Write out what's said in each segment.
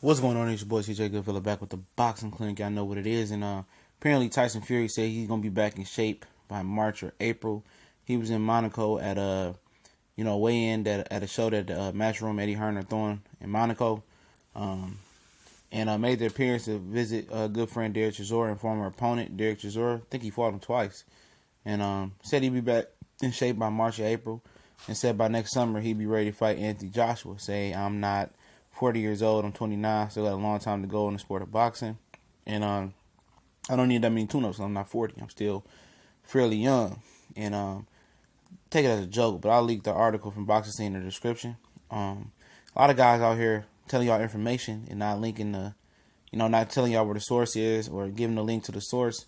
What's going on? It's your boy CJ Goodvilla back with the boxing clinic. I know what it is, and apparently Tyson Furys said he's gonna be back in shape by March or April. He was in Monaco at weigh-in at a show that Matchroom Eddie Hearn are throwing in Monaco, and made the appearance to visit good friend Derek Chisora and former opponent Derek Chisora. I think he fought him twice, and said he'd be back in shape by March or April, and said by next summer he'd be ready to fight Anthony Joshua. Say, I'm not 40 years old, I'm 29, still got a long time to go in the sport of boxing. And I don't need that many tune-ups, I'm not 40. I'm still fairly young. And take it as a joke, but I'll leak the article from Boxing Scene in the description. A lot of guys out here telling y'all information and not linking not telling y'all where the source is or giving the link to the source.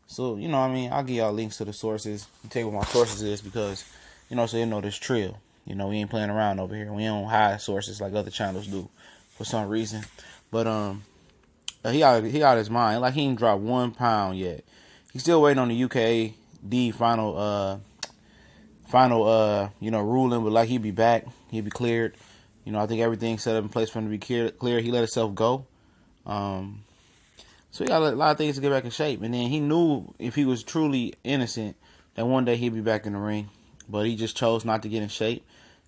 So, I'll give y'all links to the sources and tell you what my sources is because, so you know this trill. We ain't playing around over here. We don't hide sources like other channels do for some reason. But he out his mind. Like, he ain't dropped 1 pound yet. He's still waiting on the UKD final ruling, but like he'd be back. He'd be cleared. I think everything's set up in place for him to be cleared. He let himself go. So he got a lot of things to get back in shape. And then he knew if he was truly innocent that one day he'd be back in the ring. But he just chose not to get in shape.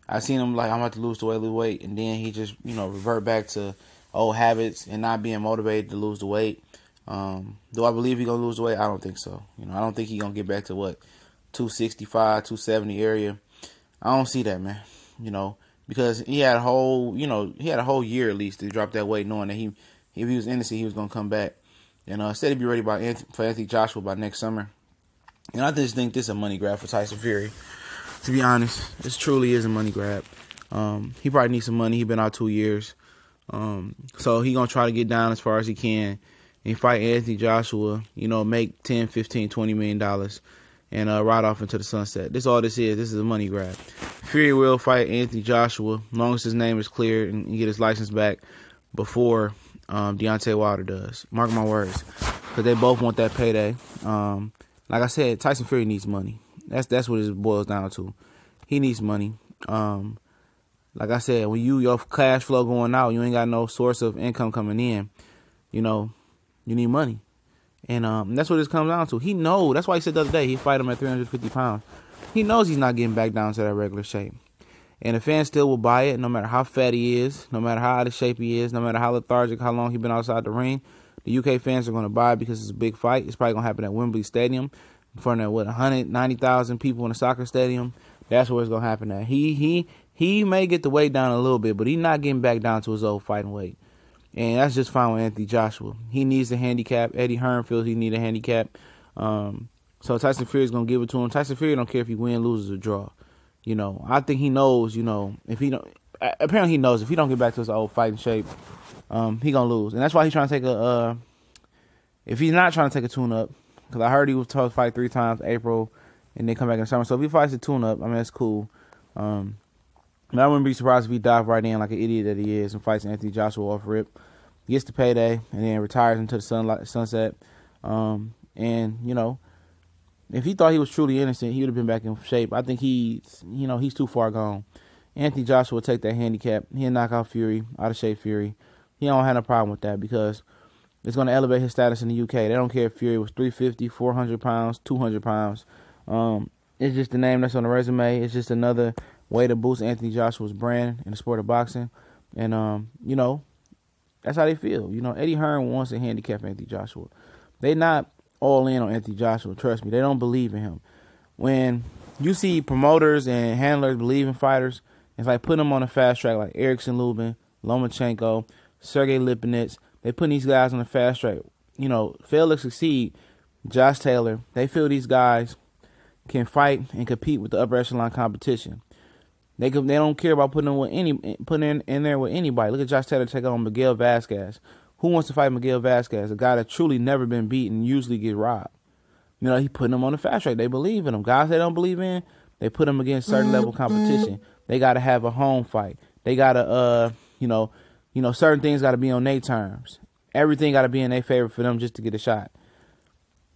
I seen him like, I'm about to lose the weight, and then he just, revert back to old habits and not being motivated to lose the weight. Do I believe he's going to lose the weight? I don't think so. I don't think he's going to get back to 265, 270 area. I don't see that, man. Because he had a whole year at least to drop that weight, knowing that if he was innocent, he was going to come back. And said he'd be ready for Anthony Joshua by next summer. And I just think this is a money grab for Tyson Fury. To be honest, this truly is a money grab. He probably needs some money. He's been out 2 years. So he going to try to get down as far as he can and fight Anthony Joshua, make $10, $15, $20 million and ride off into the sunset. This is all this is. This is a money grab. Fury will fight Anthony Joshua as long as his name is cleared and he get his license back before Deontay Wilder does. Mark my words. Because they both want that payday. Like I said, Tyson Fury needs money. That's what it boils down to. He needs money. Like I said, when your cash flow going out, you ain't got no source of income coming in, you need money. And that's what this comes down to. He knows. That's why he said the other day he'd fight him at 350 pounds. He knows he's not getting back down to that regular shape. And the fans still will buy it no matter how fat he is, no matter how out of shape he is, no matter how lethargic, how long he's been outside the ring. The UK fans are going to buy it because it's a big fight. It's probably going to happen at Wembley Stadium in front of 190,000 people in a soccer stadium. That's where it's going to happen at. He may get the weight down a little bit, but he's not getting back down to his old fighting weight. And that's just fine with Anthony Joshua. He needs a handicap. Eddie Hearn feels he needs a handicap. So Tyson Fury is going to give it to him. Tyson Fury don't care if he wins, loses, or draw. I think he knows, if he don't, apparently he knows if he don't get back to his old fighting shape, he going to lose. And that's why he's trying to take if he's not trying to take a tune-up, because I heard he was told to fight 3 times, April, and then come back in the summer. So if he fights a tune-up, that's cool. And I wouldn't be surprised if he dives right in like an idiot that he is and fights Anthony Joshua off rip, gets the payday, and then retires into the sunset. If he thought he was truly innocent, he would have been back in shape. I think he's too far gone. Anthony Joshua will take that handicap. He'll knock out Fury, out of shape Fury. He don't have no problem with that because it's going to elevate his status in the UK. They don't care if Fury was 350, 400 pounds, 200 pounds. It's just the name that's on the resume. It's just another way to boost Anthony Joshua's brand in the sport of boxing. And, that's how they feel. Eddie Hearn wants to handicap Anthony Joshua. They not all in on Anthony Joshua. Trust me. They don't believe in him. When you see promoters and handlers believe in fighters, it's like putting them on a fast track like Erickson Lubin, Lomachenko, Sergey Lipinets. They putting these guys on the fast track. Fail to succeed. Josh Taylor. They feel these guys can fight and compete with the upper echelon competition. They don't care about putting in there with anybody. Look at Josh Taylor take on Miguel Vasquez. Who wants to fight Miguel Vasquez? A guy that truly never been beaten, usually get robbed. He putting them on the fast track. They believe in him. Guys they don't believe in, they put them against certain level competition. They got to have a home fight. They got to, certain things got to be on their terms. Everything got to be in their favor for them just to get a shot.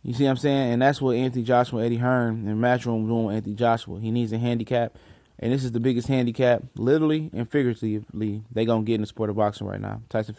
You see what I'm saying? And that's what Anthony Joshua, Eddie Hearn, and Matchroom doing with Anthony Joshua. He needs a handicap. And this is the biggest handicap, literally and figuratively, they going to get in the sport of boxing right now. Tyson Furys.